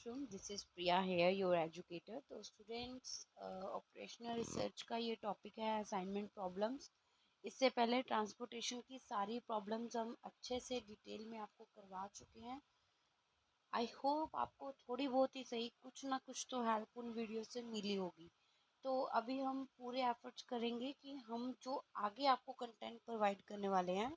Classroom. This is Priya here, your educator. तो students, operational research का ये टॉपिक है असाइनमेंट प्रॉब्लम्स। इससे पहले ट्रांसपोर्टेशन की सारी प्रॉब्लम्स हम अच्छे से डिटेल में आपको करवा चुके हैं। आई होप आपको थोड़ी बहुत ही सही कुछ ना कुछ तो हेल्प उन वीडियो से मिली होगी। तो अभी हम पूरे एफर्ट्स करेंगे कि हम जो आगे आपको कंटेंट प्रोवाइड करने वाले हैं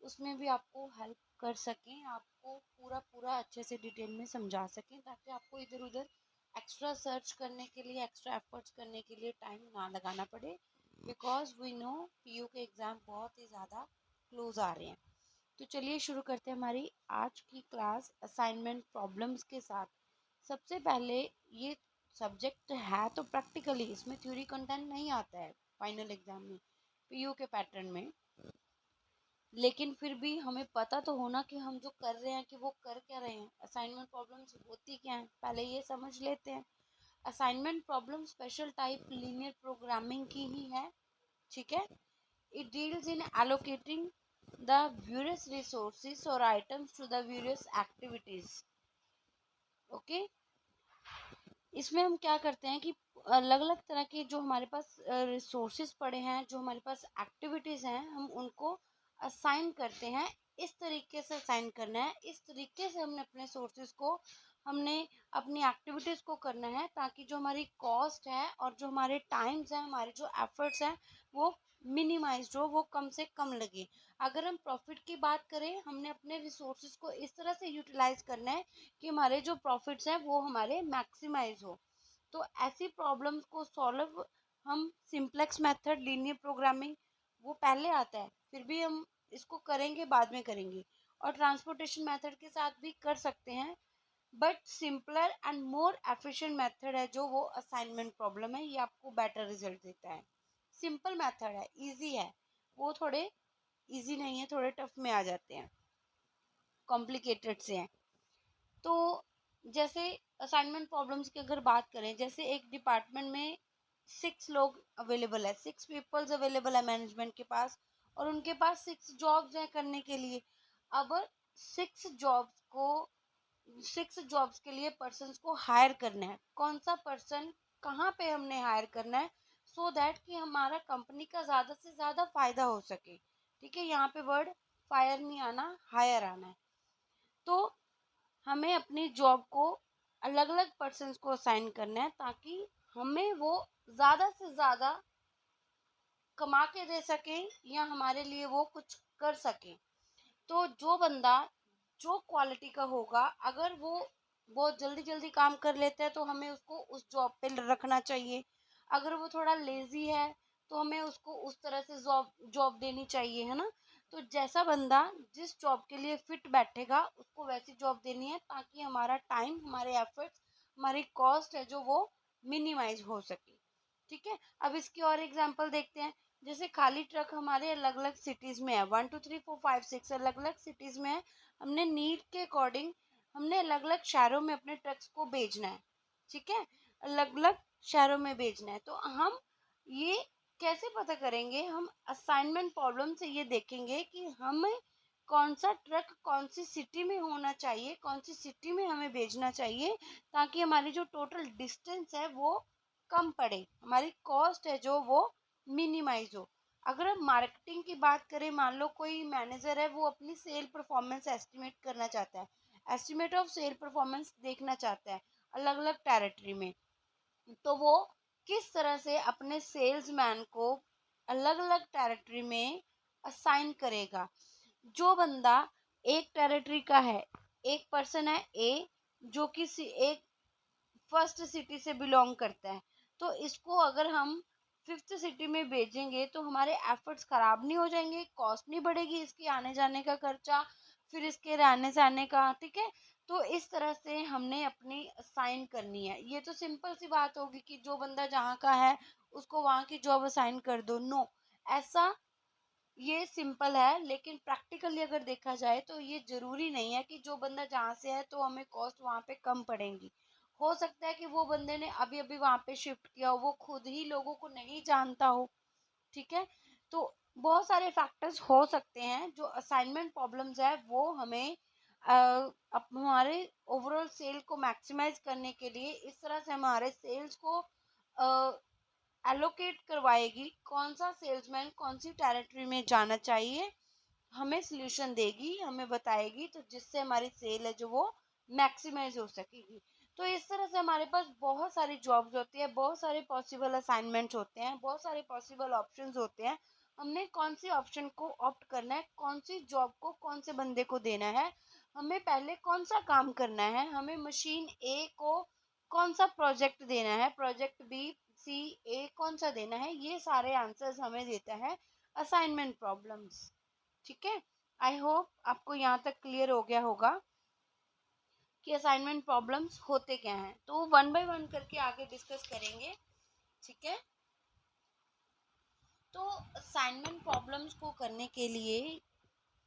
उसमें भी आपको हेल्प कर सकें, आपको पूरा पूरा अच्छे से डिटेल में समझा सकें, ताकि आपको इधर उधर एक्स्ट्रा सर्च करने के लिए, एक्स्ट्रा एफर्ट्स करने के लिए टाइम ना लगाना पड़े। बिकॉज वी नो पीयू के एग्ज़ाम बहुत ही ज़्यादा क्लोज आ रहे हैं। तो चलिए शुरू करते हैं हमारी आज की क्लास असाइनमेंट प्रॉब्लम्स के साथ। सबसे पहले, ये सब्जेक्ट है तो प्रैक्टिकली, इसमें थ्योरी कंटेंट नहीं आता है फाइनल एग्जाम में, पीयू के पैटर्न में। लेकिन फिर भी हमें पता तो होना कि हम जो कर रहे हैं कि वो कर क्या रहे हैं, असाइनमेंट प्रॉब्लम्स होती क्या हैं, पहले ये समझ लेते हैं। Assignment problem special type linear programming की ही है, ठीक है। It deals in allocating the various resources or items to the various activities. Okay, इसमें हम क्या करते हैं कि अलग अलग तरह के जो हमारे पास रिसोर्सेज पड़े हैं, जो हमारे पास एक्टिविटीज हैं, हम उनको असाइन करते हैं। इस तरीके से असाइन करना है, इस तरीके से हमने अपने सोर्सेज को, हमने अपनी एक्टिविटीज को करना है, ताकि जो हमारी कॉस्ट है और जो हमारे टाइम्स हैं, हमारे जो एफर्ट्स हैं, वो मिनिमाइज हो, वो कम से कम लगे। अगर हम प्रॉफिट की बात करें, हमने अपने रिसोर्सेज को इस तरह से यूटिलाइज करना है कि हमारे जो प्रॉफिट्स हैं वो हमारे मैक्सिमाइज हो। तो ऐसी प्रॉब्लम्स को सॉल्व हम सिंप्लेक्स मेथड, लीनियर प्रोग्रामिंग, वो पहले आता है, फिर भी हम इसको करेंगे, बाद में करेंगे। और ट्रांसपोर्टेशन मेथड के साथ भी कर सकते हैं, but simpler and more efficient method है जो वो असाइनमेंट प्रॉब्लम है, ये आपको बेटर रिजल्ट देता है। सिंपल मेथड है, इजी है, वो थोड़े इजी नहीं है, थोड़े टफ में आ जाते हैं, कॉम्प्लिकेटेड से हैं। तो जैसे असाइनमेंट प्रॉब्लम्स की अगर बात करें, जैसे एक डिपार्टमेंट में 6 लोग अवेलेबल है, 6 पीपल्स अवेलेबल है मैनेजमेंट के पास, और उनके पास 6 जॉब्स हैं करने के लिए। अब 6 जॉब्स के लिए पर्सन्स को हायर करना है, कौन सा पर्सन कहाँ पे हमने हायर करना है, सो दैट कि हमारा कंपनी का ज़्यादा से ज़्यादा फायदा हो सके। ठीक है, यहाँ पे वर्ड फायर नहीं आना, हायर आना है। तो हमें अपनी जॉब को अलग अलग पर्सन्स को असाइन करना है, ताकि हमें वो ज़्यादा से ज़्यादा कमा के दे सकें, या हमारे लिए वो कुछ कर सकें। तो जो बंदा जो क्वालिटी का होगा, अगर वो बहुत जल्दी जल्दी काम कर लेता है, तो हमें उसको उस जॉब पे रखना चाहिए। अगर वो थोड़ा लेजी है, तो हमें उसको उस तरह से जॉब जॉब देनी चाहिए, है ना। तो जैसा बंदा जिस जॉब के लिए फिट बैठेगा, उसको वैसी जॉब देनी है, ताकि हमारा टाइम, हमारे एफर्ट्स, हमारी कॉस्ट है जो वो मिनिमाइज हो सके। ठीक है, अब इसकी और एग्जांपल देखते हैं। जैसे खाली ट्रक हमारे अलग अलग सिटीज़ में है, 1 2 3 4 5 6 अलग अलग सिटीज़ में है। हमने नीड के अकॉर्डिंग हमने अलग अलग शहरों में अपने ट्रक्स को भेजना है। ठीक है, अलग अलग शहरों में भेजना है। तो हम ये कैसे पता करेंगे, हम असाइनमेंट प्रॉब्लम से ये देखेंगे कि हमें कौन सा ट्रक कौन सी सिटी में होना चाहिए, कौन सी सिटी में हमें भेजना चाहिए, ताकि हमारी जो टोटल डिस्टेंस है वो कम पड़े, हमारी कॉस्ट है जो वो मिनिमाइज हो। अगर हम मार्केटिंग की बात करें, मान लो कोई मैनेजर है, वो अपनी सेल परफॉर्मेंस एस्टिमेट करना चाहता है, एस्टिमेट ऑफ सेल परफॉर्मेंस देखना चाहता है अलग अलग टेरिटरी में। तो वो किस तरह से अपने सेल्समैन को अलग अलग टेरिटरी में असाइन करेगा। जो बंदा एक टेरिटरी का है, एक पर्सन है ए, जो कि एक फर्स्ट सिटी से बिलोंग करता है, तो इसको अगर हम फिफ्थ सिटी में भेजेंगे, तो हमारे एफर्ट्स खराब नहीं हो जाएंगे, कॉस्ट नहीं बढ़ेगी, इसके आने जाने का खर्चा, फिर इसके रहने सहने का। ठीक है, तो इस तरह से हमने अपनी असाइन करनी है। ये तो सिंपल सी बात होगी कि जो बंदा जहाँ का है उसको वहाँ की जॉब असाइन कर दो, नो, ऐसा ये सिंपल है। लेकिन प्रैक्टिकली अगर देखा जाए, तो ये जरूरी नहीं है कि जो बंदा जहाँ से है तो हमें कॉस्ट वहाँ पे कम पड़ेगी। हो सकता है कि वो बंदे ने अभी अभी वहाँ पे शिफ्ट किया हो, वो खुद ही लोगों को नहीं जानता हो। ठीक है, तो बहुत सारे फैक्टर्स हो सकते हैं, जो असाइनमेंट प्रॉब्लम्स है वो हमें अब हमारे ओवरऑल सेल को मैक्सिमाइज करने के लिए इस तरह से हमारे सेल्स को एलोकेट करवाएगी, कौन सा सेल्समैन कौन सी टेरिटरी में जाना चाहिए, हमें सोल्यूशन देगी, हमें बताएगी, तो जिससे हमारी सेल है जो वो मैक्सिमाइज हो सकेगी। तो इस तरह से हमारे पास बहुत सारी जॉब्स होती है, बहुत सारे पॉसिबल असाइनमेंट्स होते हैं, बहुत सारे पॉसिबल ऑप्शंस होते हैं। हमने कौन सी ऑप्शन को ऑप्ट करना है, कौन सी जॉब को कौन से बंदे को देना है, हमें पहले कौन सा काम करना है, हमें मशीन ए को कौन सा प्रोजेक्ट देना है, प्रोजेक्ट बी सी ए कौन सा देना है, ये सारे आंसर्स हमें देता है असाइनमेंट प्रॉब्लम्स। ठीक है, आई होप आपको यहाँ तक क्लियर हो गया होगा कि असाइनमेंट प्रॉब्लम्स होते क्या हैं। तो वन बाय वन करके आगे डिस्कस करेंगे। ठीक है, तो असाइनमेंट प्रॉब्लम्स को करने के लिए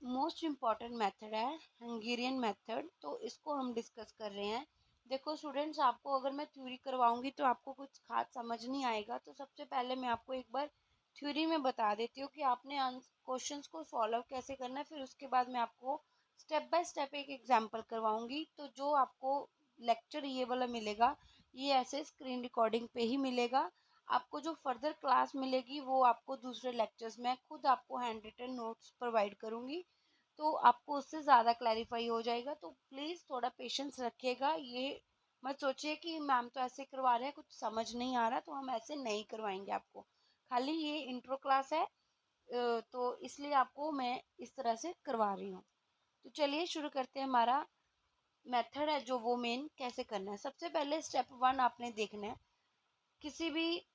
मोस्ट इम्पॉर्टेंट मेथड है हंगेरियन मेथड, तो इसको हम डिस्कस कर रहे हैं। देखो स्टूडेंट्स, आपको अगर मैं थ्योरी करवाऊंगी तो आपको कुछ खास समझ नहीं आएगा, तो सबसे पहले मैं आपको एक बार थ्योरी में बता देती हूँ कि आपने क्वेश्चंस को सॉल्व कैसे करना है, फिर उसके बाद मैं आपको स्टेप बाय स्टेप एक एग्जांपल करवाऊंगी। तो जो आपको लेक्चर ये वाला मिलेगा, ये ऐसे स्क्रीन रिकॉर्डिंग पे ही मिलेगा। आपको जो फर्दर क्लास मिलेगी वो आपको दूसरे लेक्चर्स में खुद आपको हैंड रिटन नोट्स प्रोवाइड करूंगी, तो आपको उससे ज़्यादा क्लैरिफाई हो जाएगा। तो प्लीज़ थोड़ा पेशेंस रखिएगा, ये मत सोचिए कि मैम तो ऐसे करवा रहे हैं कुछ समझ नहीं आ रहा, तो हम ऐसे नहीं करवाएंगे आपको। खाली ये इंट्रो क्लास है, तो इसलिए आपको मैं इस तरह से करवा रही हूँ। तो चलिए शुरू करते हैं। हमारा मेथड है जो वो मेन कैसे करना है। सबसे पहले स्टेप वन आपने देखना है, किसी भी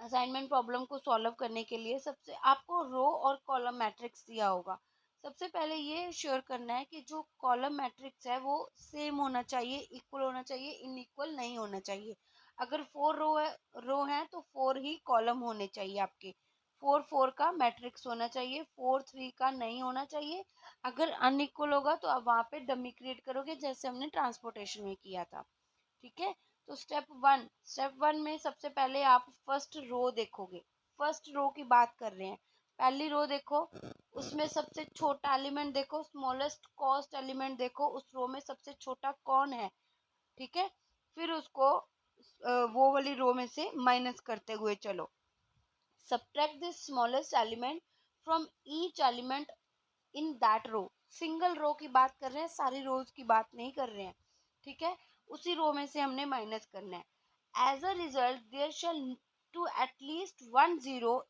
असाइनमेंट प्रॉब्लम को सॉल्व करने के लिए सबसे आपको रो और कॉलम मैट्रिक्स दिया होगा। सबसे पहले ये श्योर करना है कि जो कॉलम मैट्रिक्स है वो सेम होना चाहिए, इक्वल होना चाहिए, इनइक्वल नहीं होना चाहिए। अगर रो है तो फोर ही कॉलम होने चाहिए आपके, फोर फोर का मैट्रिक्स होना चाहिए, फोर थ्री का नहीं होना चाहिए। अगर अनइक्वल होगा तो आप वहाँ पे डमी क्रिएट करोगे जैसे हमने ट्रांसपोर्टेशन में किया था। ठीक है, तो स्टेप वन में सबसे पहले आप फर्स्ट रो देखोगे। फर्स्ट रो की बात कर रहे हैं, पहली रो देखो, उसमें सबसे छोटा एलिमेंट देखो, स्मॉलेस्ट कॉस्ट एलिमेंट देखो, उस रो में सबसे छोटा कौन है। ठीक है, फिर उसको वो वाली रो में से माइनस करते हुए चलो। Subtract the smallest element from each element in that row. Single row की बात कर रहे हैं, सारी रोज की बात नहीं कर रहे हैं। ठीक है, उसी रो में से हमने माइनस करना है। As a result there shall to at least one zero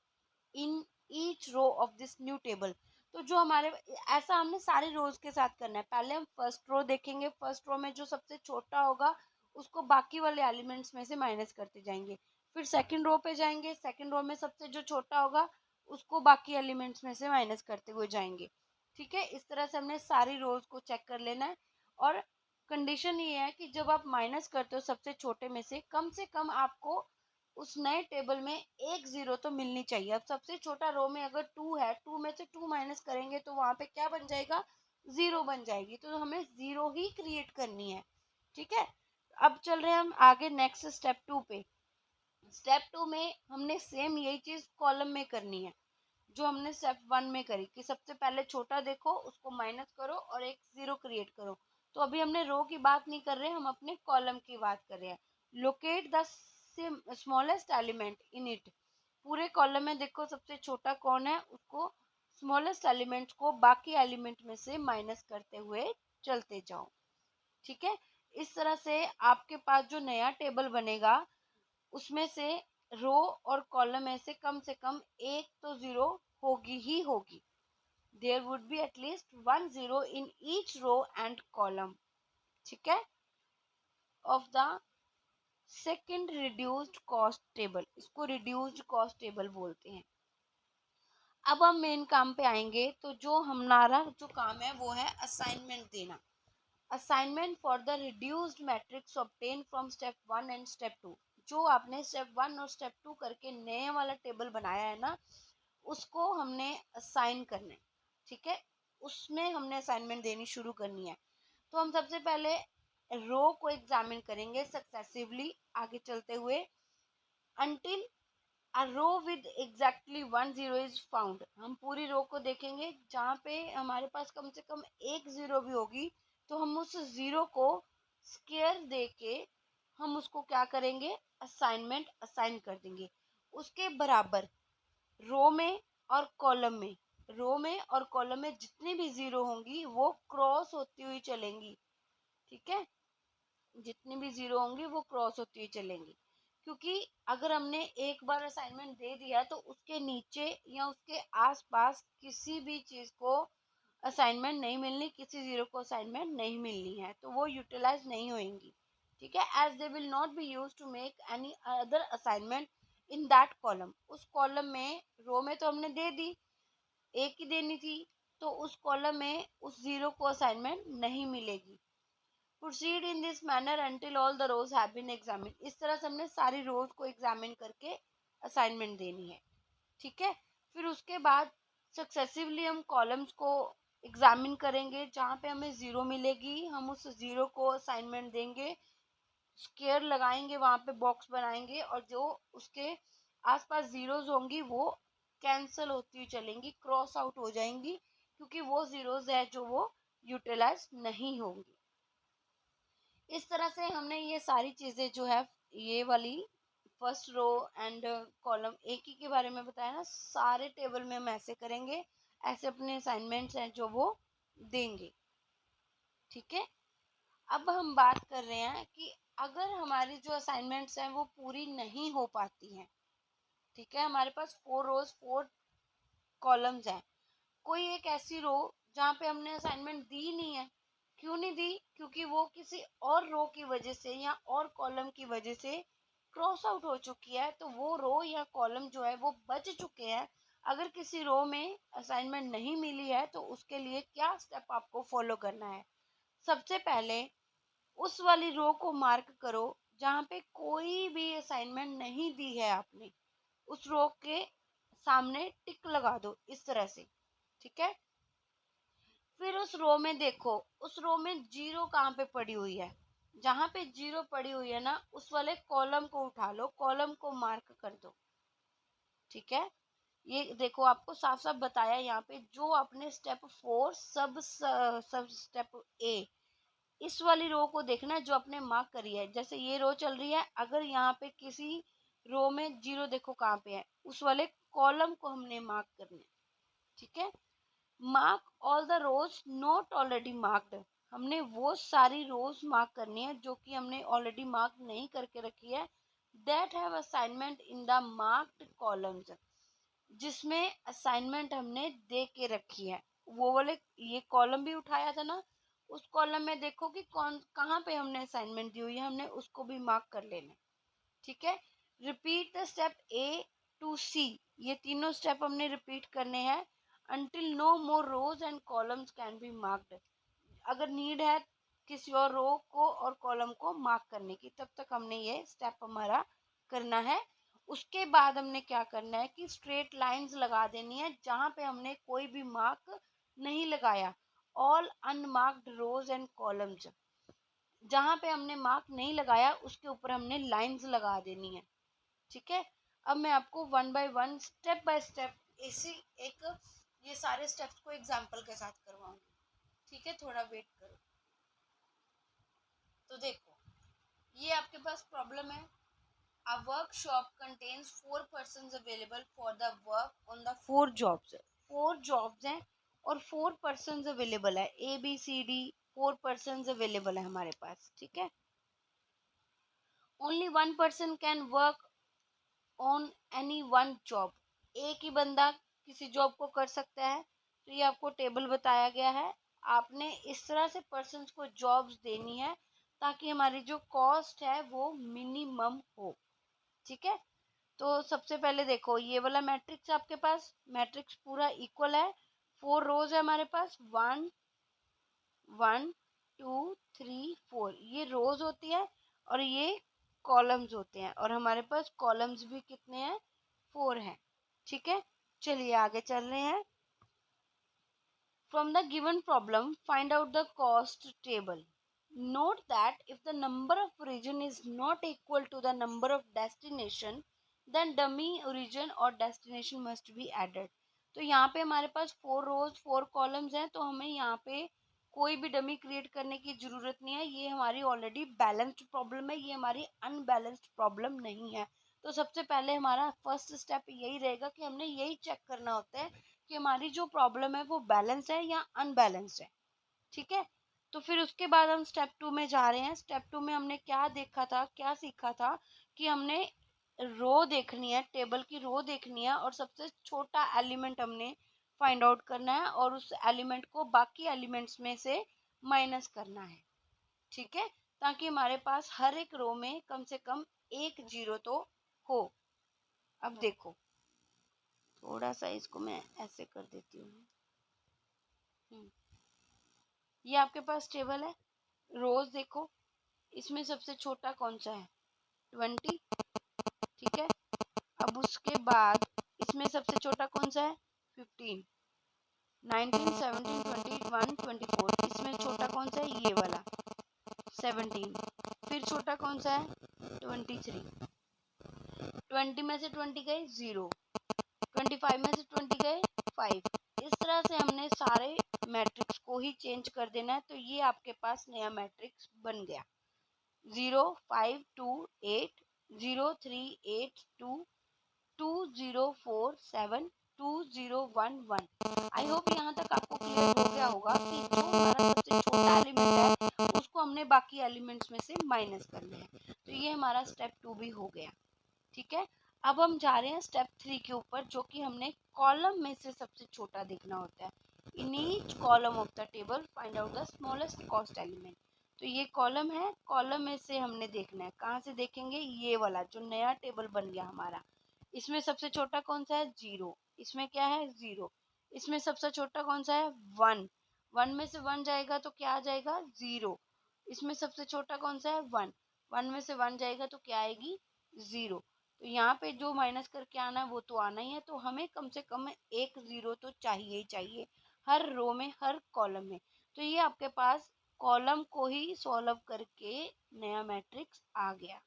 in each row of this new table. तो जो हमारे ऐसा हमने सारे रोज के साथ करना है। पहले हम फर्स्ट रो देखेंगे, फर्स्ट रो में जो सबसे छोटा होगा उसको बाकी वाले एलिमेंट्स में से माइनस करते जाएंगे। फिर सेकंड रो पे जाएंगे, सेकंड रो में सबसे जो छोटा होगा उसको बाकी एलिमेंट्स में से माइनस करते हुए जाएंगे। ठीक है, इस तरह से हमने सारी रोज को चेक कर लेना है। और कंडीशन ये है कि जब आप माइनस करते हो सबसे छोटे में से कम आपको उस नए टेबल में एक जीरो तो मिलनी चाहिए। अब सबसे छोटा रो में अगर टू है, टू में से टू माइनस करेंगे तो वहां पे क्या बन जाएगा, जीरो बन जाएगी, तो हमें जीरो ही क्रिएट करनी है। ठीक है, अब चल रहे हैं हम आगे नेक्स्ट स्टेप टू पे। स्टेप टू में हमने सेम यही चीज कॉलम में करनी है जो हमने स्टेप वन में करी, कि सबसे पहले छोटा देखो, उसको माइनस करो और एक जीरो क्रिएट करो। तो अभी हमने रो की बात नहीं कर रहे, हम अपने कॉलम की बात कर रहे हैं। Locate the smallest element in it. पूरे कॉलम में देखो सबसे छोटा कौन है, उसको स्मॉलेस्ट एलिमेंट को बाकी एलिमेंट में से माइनस करते हुए चलते जाओ। ठीक है, इस तरह से आपके पास जो नया टेबल बनेगा उसमें से रो और कॉलम में से कम एक तो जीरो होगी ही होगी। There would be at least one zero in each row and column. ठीक है, of the second reduced cost table, इसको रिड्यूस्ड कॉस्ट टेबल बोलते हैं। अब हम मेन काम पे आएंगे, तो जो हमारा जो काम है वो है असाइनमेंट देना। Assignment for the reduced matrix obtain from step one and step two. जो आपने स्टेप वन और स्टेप टू करके नए वाला टेबल बनाया है ना, उसको हमने असाइन करना है। ठीक है, उसमें हमने असाइनमेंट देनी शुरू करनी है। तो हम सबसे पहले रो को एग्जामिन करेंगे सक्सेसिवली आगे चलते हुए, until A row with exactly 1 0 is found. हम पूरी रो को देखेंगे, जहाँ पे हमारे पास कम से कम एक जीरो भी होगी तो हम उस जीरो को स्केयर दे के हम उसको क्या करेंगे, असाइनमेंट असाइन कर देंगे। उसके बराबर रो में और कॉलम में, रो में और कॉलम में जितनी भी जीरो होंगी वो क्रॉस होती हुई चलेंगी। ठीक है, जितनी भी जीरो होंगी वो क्रॉस होती हुई चलेंगी, क्योंकि अगर हमने एक बार असाइनमेंट दे दिया तो उसके नीचे या उसके आसपास किसी भी चीज को असाइनमेंट नहीं मिलनी, किसी जीरो को असाइनमेंट नहीं मिलनी है, तो वो यूटिलाइज नहीं होंगी। ठीक है, as they will not be use to make any other assignment in that column. उस कॉलम में, रो में तो हमने दे दी, एक ही देनी थी, तो उस कॉलम में उस जीरो को असाइनमेंट नहीं मिलेगी। Proceed in this manner until all the rows have been examine. इस तरह से हमने सारी रोज को एग्जामिन करके असाइनमेंट देनी है। ठीक है, फिर उसके बाद सक्सेसिवली हम कॉलम्स को एग्जामिन करेंगे, जहाँ पे हमें जीरो मिलेगी हम उस जीरो को असाइनमेंट देंगे, स्क्वायर लगाएंगे, वहां पे बॉक्स बनाएंगे, और जो उसके आसपास जीरोज होंगी वो कैंसल होती हुई चलेंगी, क्रॉस आउट हो जाएंगी, क्योंकि वो जीरोज है जो वो यूटिलाइज नहीं होंगी। इस तरह से हमने ये सारी चीजें जो है, ये वाली फर्स्ट रो एंड कॉलम एक ही के बारे में बताया ना, सारे टेबल में हम ऐसे करेंगे, ऐसे अपने असाइनमेंट्स हैं जो वो देंगे। ठीक है, अब हम बात कर रहे हैं कि अगर हमारी जो असाइनमेंट्स हैं वो पूरी नहीं हो पाती हैं। ठीक है, हमारे पास 4 रोज 4 कॉलम्स हैं, कोई एक ऐसी रो जहाँ पे हमने असाइनमेंट दी नहीं है। क्यों नहीं दी, क्योंकि वो किसी और रो की वजह से या और कॉलम की वजह से क्रॉस आउट हो चुकी है, तो वो रो या कॉलम जो है वो बच चुके हैं। अगर किसी रो में असाइनमेंट नहीं मिली है तो उसके लिए क्या स्टेप आपको फॉलो करना है। सबसे पहले उस वाली रो को मार्क करो जहाँ पे कोई भी असाइनमेंट नहीं दी है आपने, उस रो के सामने टिक लगा दो इस तरह से। ठीक है, फिर उस रो में देखो, उस रो में जीरो कहाँ पे पड़ी हुई है, जहां पे जीरो पड़ी हुई है ना उस वाले कॉलम को उठा लो, कॉलम को मार्क कर दो। ठीक है, ये देखो आपको साफ साफ बताया यहाँ पे, जो आपने स्टेप 4 सब स्टेप ए, इस वाली रो को देखना है जो आपने मार्क करी है। जैसे ये रो चल रही है, अगर यहाँ पे किसी रो में जीरो देखो कहाँ पे है, उस वाले कॉलम को हमने मार्क करना है। ठीक है, mark all the rows not already marked, हमने वो सारी रोज मार्क करनी है जो कि हमने ऑलरेडी मार्क नहीं करके रखी है। That have assignment in the marked columns, जिसमें असाइनमेंट हमने दे के रखी है, वो वाले ये कॉलम भी उठाया था ना, उस कॉलम में देखो कि कौन कहाँ पे हमने असाइनमेंट दी हुई है, हमने उसको भी मार्क कर लेना। ठीक है, repeat the step A to C, ये तीनों स्टेप हमने रिपीट करने हैं until no more rows and columns can be marked। अगर नीड है किसी और रो को और कॉलम को मार्क करने की, तब तक हमने ये स्टेप हमारा करना है। उसके बाद हमने क्या करना है कि स्ट्रेट लाइंस लगा देनी है जहां पे हमने कोई भी मार्क नहीं लगाया। All unmarked rows and columns, जहां पे हमने मार्क नहीं लगाया उसके ऊपर हमने लाइंस लगा देनी है। ठीक है, अब मैं आपको one by one step by step इसी एक ये सारे स्टेप्स को एग्जांपल के साथ करवाऊंगी। ठीक है, थोड़ा वेट करो। तो देखो, ये आपके पास प्रॉब्लम है। A workshop contains 4 persons available for the work on the 4 jobs। 4 jobs हैं और 4 persons available है, ABCD 4 persons available है हमारे पास। ठीक है, only one person can work on any one job, एक ही बंदा किसी जॉब को कर सकता है। तो ये आपको टेबल बताया गया है, आपने इस तरह से पर्सन्स को जॉब्स देनी है ताकि हमारी जो कॉस्ट है वो मिनिमम हो। ठीक है, तो सबसे पहले देखो ये वाला मैट्रिक्स आपके पास, मैट्रिक्स पूरा इक्वल है, 4 रोज है हमारे पास, 1 1 2 3 4, ये रोज होती है और ये कॉलम्स होते हैं, और हमारे पास कॉलम्स भी कितने हैं, 4 हैं। ठीक है, चलिए आगे चल रहे हैं। From the given problem find out the cost table. Note that if the number of region is not equal to the number of destination, then dummy origin और डेस्टिनेशन मस्ट बी एडेड। तो यहाँ पे हमारे पास 4 रोज 4 columns हैं, तो हमें यहाँ पे कोई भी डमी क्रिएट करने की जरूरत नहीं है। ये हमारी ऑलरेडी बैलेंस्ड प्रॉब्लम है, ये हमारी अनबैलेंस्ड प्रॉब्लम नहीं है। तो सबसे पहले हमारा फर्स्ट स्टेप यही रहेगा कि हमने यही चेक करना होता है कि हमारी जो प्रॉब्लम है वो बैलेंस है या अनबैलेंस्ड है। ठीक है, तो फिर उसके बाद हम स्टेप 2 में जा रहे हैं। स्टेप 2 में हमने क्या देखा था, क्या सीखा था कि हमने रो देखनी है, टेबल की रो देखनी है और सबसे छोटा एलिमेंट हमने फाइंड आउट करना है और उस एलिमेंट को बाकी एलिमेंट्स में से माइनस करना है। ठीक है, ताकि हमारे पास हर एक रो में कम से कम एक जीरो तो हो। अब देखो, थोड़ा सा इसको मैं ऐसे कर देती हूँ। ये आपके पास टेबल है, रोज देखो, इसमें सबसे छोटा कौन सा है, 20। ठीक है, अब उसके बाद इसमें सबसे छोटा कौन सा है, 15, 19, 17, 21, 24। इसमें छोटा कौन सा है, ये वाला 17। फिर छोटा कौन सा है, 23। 20 में से 20 गए 0, 25 में से 20 गए 5। इस तरह से हमने सारे मैट्रिक्स को ही चेंज कर देना है। तो ये आपके पास नया मैट्रिक्स बन गया, 0 5 2 8 0 3 8 2 2 0 4 7 2 0 1 1। आई होप यहाँ तक आपको क्लियर हो गया होगा कि जो हमारा सबसे छोटा एलिमेंट है उसको हमने बाकी एलिमेंट्स में से माइनस करना है। तो ये हमारा स्टेप 2 भी हो गया। ठीक है, अब हम जा रहे हैं स्टेप 3 के ऊपर, जो कि हमने कॉलम में से सबसे छोटा देखना होता है। In each column of the table find out the smallest cost element. तो ये कॉलम है, कॉलम में से हमने देखना है, कहाँ से देखेंगे, ये वाला जो नया टेबल बन गया हमारा। इसमें सबसे छोटा कौन सा है, 0। इसमें क्या है, 0। इसमें सबसे छोटा कौन सा है, 1। 1 में से 1 जाएगा तो क्या आ जाएगा, 0। इसमें सबसे छोटा कौन सा है, 1। 1 में से 1 जाएगा तो क्या आएगी, 0। तो यहाँ पे जो माइनस करके आना है वो तो आना ही है। तो हमें कम से कम एक 0 तो चाहिए ही चाहिए हर रो में, हर कॉलम में। तो ये आपके पास कॉलम को ही सॉल्व करके नया मैट्रिक्स आ गया।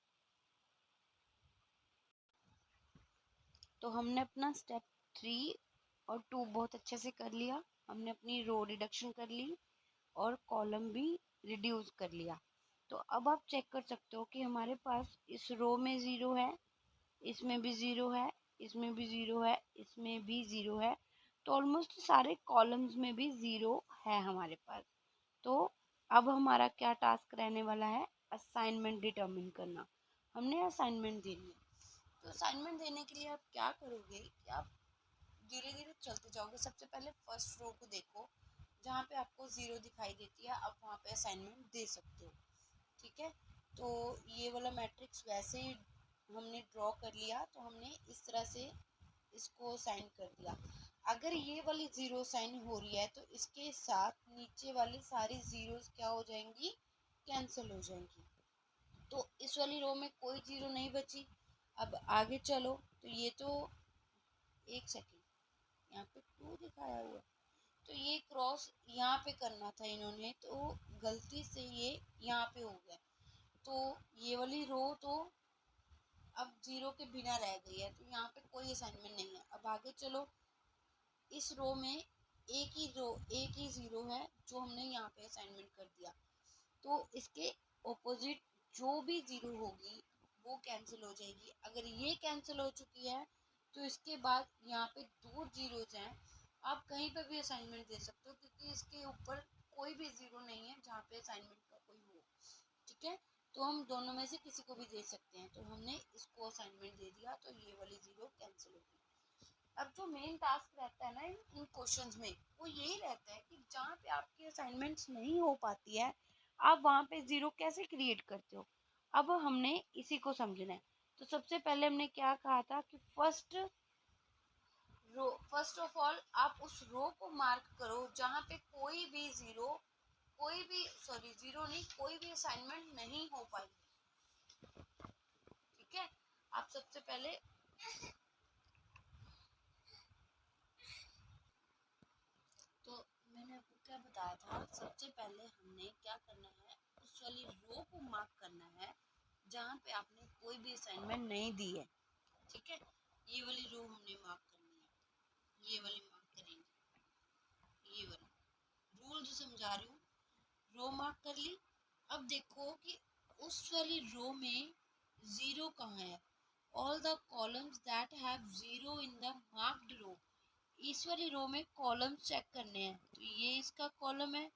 तो हमने अपना स्टेप 3 और 2 बहुत अच्छे से कर लिया। हमने अपनी रो रिडक्शन कर ली और कॉलम भी रिड्यूस कर लिया। तो अब आप चेक कर सकते हो कि हमारे पास इस रो में 0 है, इसमें भी 0 है, इसमें भी 0 है, इसमें भी 0 है। तो ऑलमोस्ट सारे कॉलम्स में भी 0 है हमारे पास। तो अब हमारा क्या टास्क रहने वाला है, असाइनमेंट डिटरमिन करना। हमने असाइनमेंट देनी है। तो असाइनमेंट देने के लिए आप क्या करोगे कि आप धीरे धीरे चलते जाओगे। सबसे पहले फर्स्ट रो को देखो, जहाँ पे आपको 0 दिखाई देती है, आप वहाँ पे असाइनमेंट दे सकते हो। ठीक है, तो ये वाला मैट्रिक्स वैसे ही हमने ड्रॉ कर लिया, तो हमने इस तरह से इसको साइन कर दिया। अगर ये वाली 0 साइन हो रही है तो इसके साथ नीचे वाली सारी जीरोस क्या हो जाएंगी, कैंसिल हो जाएंगी। तो इस वाली रो में कोई 0 नहीं बची। अब आगे चलो, तो ये तो एक सेकेंड, यहाँ पे 2 दिखाया हुआ है, तो ये क्रॉस यहाँ पे करना था इन्होंने, तो गलती से ये यहाँ पे हो गया। तो ये वाली रो तो अब 0 के बिना रह गई है, तो यहाँ पे कोई असाइनमेंट नहीं है। अब आगे चलो, इस रो में एक ही 0 है जो हमने यहाँ पे असाइनमेंट कर दिया। तो इसके ऑपोजिट जो भी 0 होगी वो कैंसिल हो जाएगी। अगर ये कैंसिल हो चुकी है तो इसके बाद यहाँ पे 2 जीरोज हैं। आप कहीं पर भी असाइनमेंट दे सकते हो, क्योंकि इसके ऊपर कोई भी 0 नहीं है जहाँ पे असाइनमेंट का कोई हो। ठीक है, तो हम दोनों में से किसी को भी दे सकते हैं। तो हमने इसको असाइनमेंट दे दिया, तो ये वाली 0 कैंसिल होगी। अब जो मेन टास्क रहता है ना इन क्वेश्चंस में, वो यही रहता है कि जहाँ पे आपकी असाइनमेंट्स नहीं हो पाती है, आप वहाँ पे 0 कैसे क्रिएट करते हो। अब हमने इसी को समझना है। तो सबसे पहले हमने क्या कहा था कि फर्स्ट ऑफ ऑल आप उस रो को मार्क करो जहाँ पे कोई भी 0 नहीं, कोई भी असाइनमेंट नहीं हो पाई। ठीक है, आप सबसे पहले तो मैंने आपको क्या बताया था, सबसे पहले हमने क्या करना है, उस वाली रो को मार्क करना है जहाँ पे आपने कोई भी असाइनमेंट नहीं दी है। ठीक है, ये वाली रो हमने मार्क करनी है, ये वाली मार्क करेंगे, ये वाली रूल जो समझा रही हूँ, रो मार्क कर ली। अब देखो कि उस वाली रो में जीरो कहाँ है, all the columns that have zero in the marked row, इस वाली रो में कॉलम चेक करने हैं। तो ये इसका कॉलम है,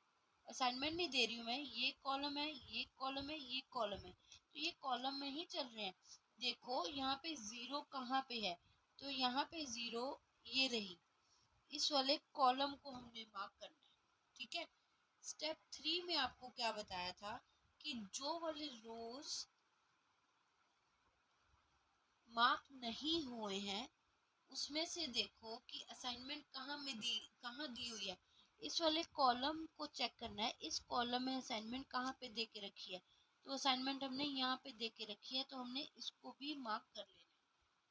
असाइनमेंट नहीं दे रही हूँ मैं, ये कॉलम है, ये कॉलम है, ये कॉलम है, तो ये कॉलम में ही चल रहे हैं। देखो यहाँ पे जीरो कहाँ पे है, तो यहाँ पे जीरो ये रही, इस वाले कॉलम को हमने मार्क करना है। ठीक है, स्टेप 3 में आपको क्या बताया था कि जो वाले रोज मार्क नहीं हुए हैं उसमें से देखो कि असाइनमेंट कहाँ दी हुई है, इस वाले कॉलम को चेक करना है, इस कॉलम में असाइनमेंट कहाँ पे दे के रखी है, तो असाइनमेंट हमने यहाँ पे दे के रखी है, तो हमने इसको भी मार्क कर लेना है।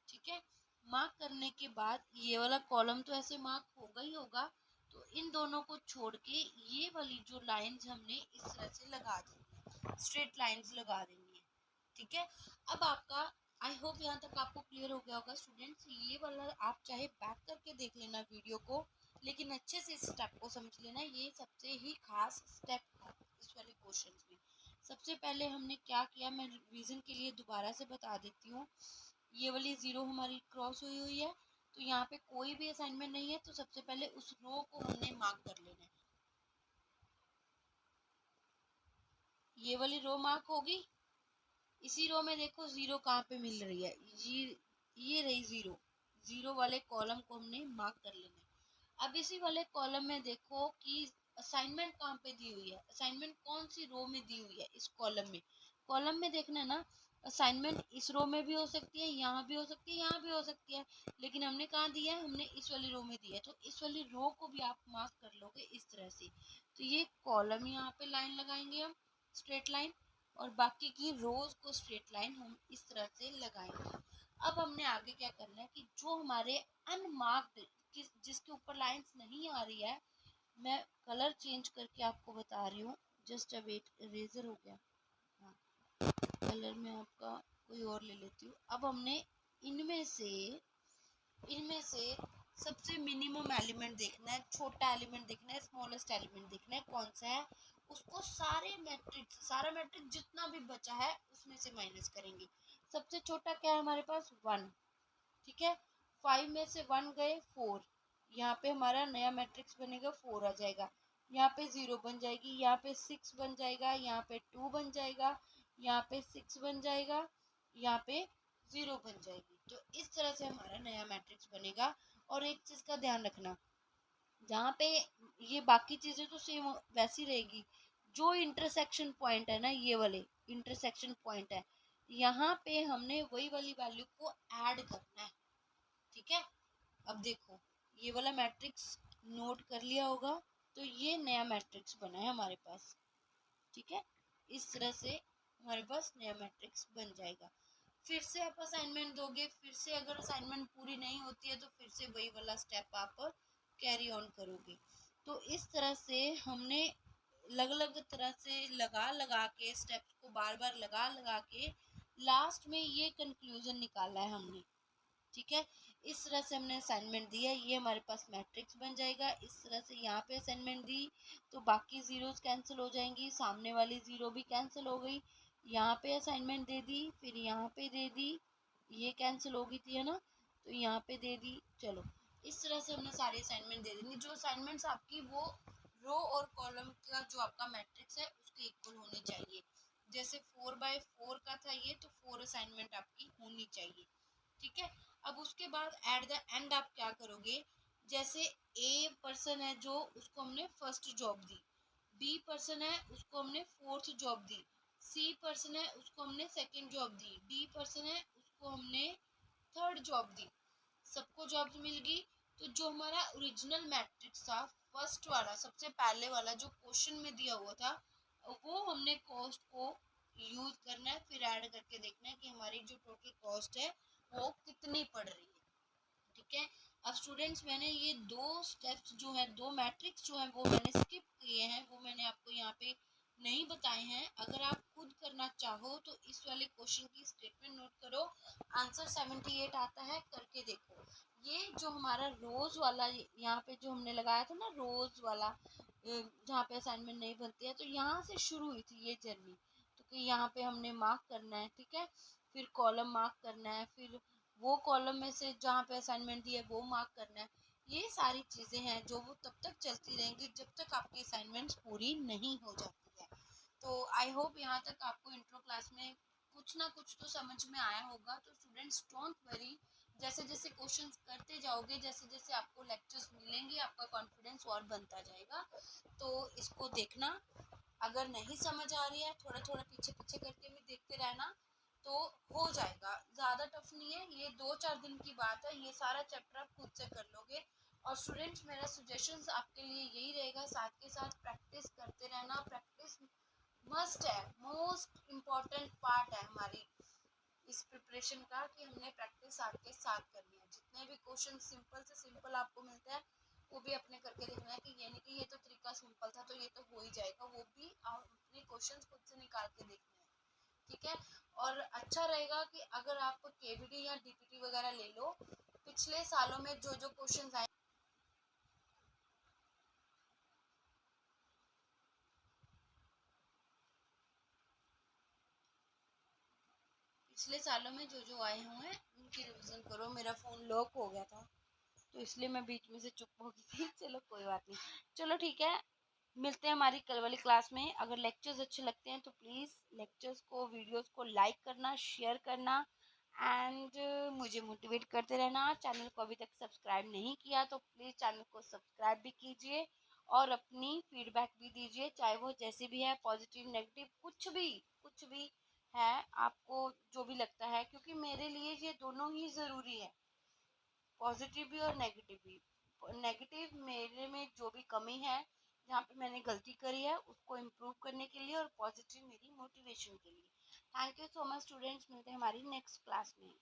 ठीक है, मार्क करने के बाद ये वाला कॉलम तो ऐसे मार्क होगा ही होगा, तो इन दोनों को छोड़ के ये वाली जो लाइंस हमने इस तरह से लगा देनी है, स्ट्रेट लाइंस लगा देनी है। ठीक है, अब आपका आई होप यहाँ तक आपको क्लियर हो गया होगा स्टूडेंट्स। ये वाला आप चाहे बैक करके देख लेना वीडियो को, लेकिन अच्छे से इस स्टेप को समझ लेना, ये सबसे ही खास स्टेप है इस वाले क्वेश्चन में। सबसे पहले हमने क्या किया, मैं रिवीजन के लिए दोबारा से बता देती हूँ। ये वाली जीरो हमारी क्रॉस हुई हुई है, तो यहाँ पे कोई भी असाइनमेंट नहीं है, तो सबसे पहले उस रो को हमने मार्क कर लेना है। ये वाली रो मार्क होगी, इसी रो में देखो जीरो कहाँ पे मिल रही है, ये रही जीरो, जीरो वाले कॉलम को हमने मार्क कर लेना है। अब इसी वाले कॉलम में देखो कि असाइनमेंट कहाँ पे दी हुई है, असाइनमेंट कौन सी रो में दी हुई है, इस कॉलम में देखना है ना, असाइनमेंट इस रो में भी हो सकती है, यहाँ भी हो सकती है, यहाँ भी हो सकती है, लेकिन हमने कहाँ दिया है, हमने इस वाली रो में दिया है, तो इस वाली रो को भी आप मार्क कर लोगे इस तरह से। तो ये कॉलम यहाँ पे लाइन लगाएंगे हम, स्ट्रेट लाइन, और बाकी की रोज को स्ट्रेट लाइन हम इस तरह से लगाएंगे। अब हमने आगे क्या करना है कि जो हमारे अनमार्क्ड जिसके ऊपर लाइंस नहीं आ रही है, मैं कलर चेंज करके आपको बता रही हूँ, जस्ट अ वेट, इरेजर हो गया, हाँ कलर में आपका कोई और ले लेती हूँ। अब हमने इनमें से सबसे मिनिमम एलिमेंट देखना है, छोटा एलिमेंट देखना है, स्मॉलेस्ट एलिमेंट देखना है, कौन सा है उसको सारा मैट्रिक्स जितना भी बचा है उसमें से माइनस करेंगे। सबसे छोटा क्या है हमारे पास, 1। ठीक है, 5 में से 1 गए 4, यहाँ पे हमारा नया मैट्रिक्स बनेगा 4 आ जाएगा, यहाँ पे 0 बन जाएगी, यहाँ पे 6 बन जाएगा, यहाँ पे 2 बन जाएगा, यहाँ पे 6 बन जाएगा, यहाँ पे 0 बन जाएगी। तो इस तरह से हमारा नया मैट्रिक्स बनेगा। और एक चीज का ध्यान रखना, जहाँ पे ये बाकी चीजें तो सेम वैसी रहेगी, जो इंटरसेक्शन पॉइंट है ना, ये वाले इंटरसेक्शन पॉइंट है, यहाँ पे हमने वही वाली वैल्यू को ऐड करना है। ठीक है, अब देखो ये वाला मैट्रिक्स नोट कर लिया होगा, तो ये नया मैट्रिक्स बना है हमारे पास। ठीक है, इस तरह से हमारे पास नया मैट्रिक्स बन जाएगा। फिर से आप असाइनमेंट दोगे, फिर से अगर असाइनमेंट पूरी नहीं होती है तो फिर से वही वाला स्टेप आप कैरी ऑन करोगे। तो इस तरह से हमने अलग अलग तरह से लगा लगा के स्टेप्स को बार बार लगा लगा के लास्ट में ये कंक्लूजन निकाला है हमने। ठीक है, इस तरह से हमने असाइनमेंट दिया, ये हमारे पास मैट्रिक्स बन जाएगा। इस तरह से यहाँ पे असाइनमेंट दी तो बाकी जीरोस कैंसिल हो जाएंगी, सामने वाली जीरो भी कैंसिल हो गई, यहाँ पे असाइनमेंट दे दी, फिर यहाँ पे दे दी, ये कैंसिल हो गई थी है ना, तो यहाँ पे दे दी। चलो इस तरह से हमने सारी असाइनमेंट दे देंगे, जो असाइनमेंट्स आपकी वो रो और कॉलम का जो आपका मैट्रिक्स है उसके इक्वल होने चाहिए। जैसे 4/4 का था ये, तो 4 असाइनमेंट आपकी होनी चाहिए। ठीक है, अब उसके बाद एट द एंड आप क्या करोगे, जैसे ए पर्सन है जो उसको हमने फर्स्ट जॉब दी, बी पर्सन है उसको हमने फोर्थ जॉब दी, सी पर्सन है उसको हमने सेकंड जॉब दी, डी पर्सन है उसको हमने थर्ड जॉब दी, सबको जॉब मिल गई। तो जो हमारा ओरिजिनल मैट्रिक्स था, फर्स्ट वाला सबसे पहले वाला जो क्वेश्चन में दिया हुआ था, वो हमने कॉस्ट को यूज करना है, फिर ऐड करके देखना है कि हमारी जो टोटल कॉस्ट है वो कितनी पड़ रही है। ठीक है, अब स्टूडेंट्स मैंने ये दो स्टेप्स जो है, दो मैट्रिक्स जो है वो मैंने स्किप किए हैं, वो मैंने आपको यहाँ पे नहीं बताए हैं। अगर आप खुद करना चाहो तो इस वाले क्वेश्चन की स्टेटमेंट नोट करो, आंसर 78 आता है, करके देखो। ये जो हमारा रोज वाला यहाँ पे जो हमने लगाया था ना, रोज वाला जहाँ पे असाइनमेंट नहीं बनती है, तो यहाँ से शुरू हुई थी ये जर्नी। तो कि यहाँ पे हमने मार्क करना है, ठीक है, फिर कॉलम मार्क करना है, फिर वो कॉलम में से जहाँ पे असाइनमेंट दिया है वो मार्क करना है। ये सारी चीजें हैं जो वो तब तक चलती रहेंगी जब तक आपकी असाइनमेंट्स पूरी नहीं हो जाती है। तो आई होप यहाँ तक आपको इंट्रो क्लास में कुछ ना कुछ तो समझ में आया होगा। तो स्टूडेंट्स डोंट वरी, जैसे जैसे क्वेश्चंस करते जाओगे, जैसे जैसे आपको लेक्चर्स मिलेंगे, आपका कॉन्फिडेंस और बनता जाएगा। तो इसको देखना, अगर नहीं समझ आ रही है थोड़ा थोड़ा पीछे पीछे करके भी देखते रहना, तो हो जाएगा। ज़्यादा टफ नहीं है, ये 2-4 दिन की बात है, ये सारा चैप्टर आप खुद से कर लोगे। और स्टूडेंट्स मेरा सजेशंस आपके लिए यही रहेगा, साथ के साथ प्रैक्टिस करते रहना। प्रैक्टिस मस्ट है, मोस्ट इम्पॉर्टेंट पार्ट है हमारी इस प्रिपरेशन का, कि हमने प्रैक्टिस साथ के साथ करनी है। जितने भी क्वेश्चन सिंपल से सिंपल आपको मिलते हैं वो भी अपने करके देखना है, कि ये नहीं कि ये तो तरीका सिंपल था तो ये तो हो ही जाएगा, वो भी आप अपने क्वेश्चन खुद से निकाल के देखने हैं, ठीक है। और अच्छा रहेगा कि अगर आप केवीडी या डीपीटी वगैरह ले लो, पिछले सालों में जो जो क्वेश्चन आए, पिछले सालों में जो जो आए हुए हैं उनकी रिवीजन करो। मेरा फोन लॉक हो गया था तो इसलिए मैं बीच में से चुप हो गई थी। चलो कोई बात नहीं, चलो ठीक है, मिलते हैं हमारी कल वाली क्लास में। अगर लेक्चर्स अच्छे लगते हैं तो प्लीज़ लेक्चर्स को, वीडियोस को लाइक करना, शेयर करना, एंड मुझे मोटिवेट करते रहना। चैनल को अभी तक सब्सक्राइब नहीं किया तो प्लीज़ चैनल को सब्सक्राइब भी कीजिए, और अपनी फीडबैक भी दीजिए, चाहे वो जैसे भी है, पॉजिटिव नेगेटिव कुछ भी है, आपको जो भी लगता है, क्योंकि मेरे लिए ये दोनों ही ज़रूरी है, पॉजिटिव भी और नेगेटिव भी। नेगेटिव मेरे में जो भी कमी है, जहाँ पे मैंने गलती करी है, उसको इम्प्रूव करने के लिए, और पॉजिटिव मेरी मोटिवेशन के लिए। Thank you so much students, मिलते हैं हमारी नेक्स्ट क्लास में।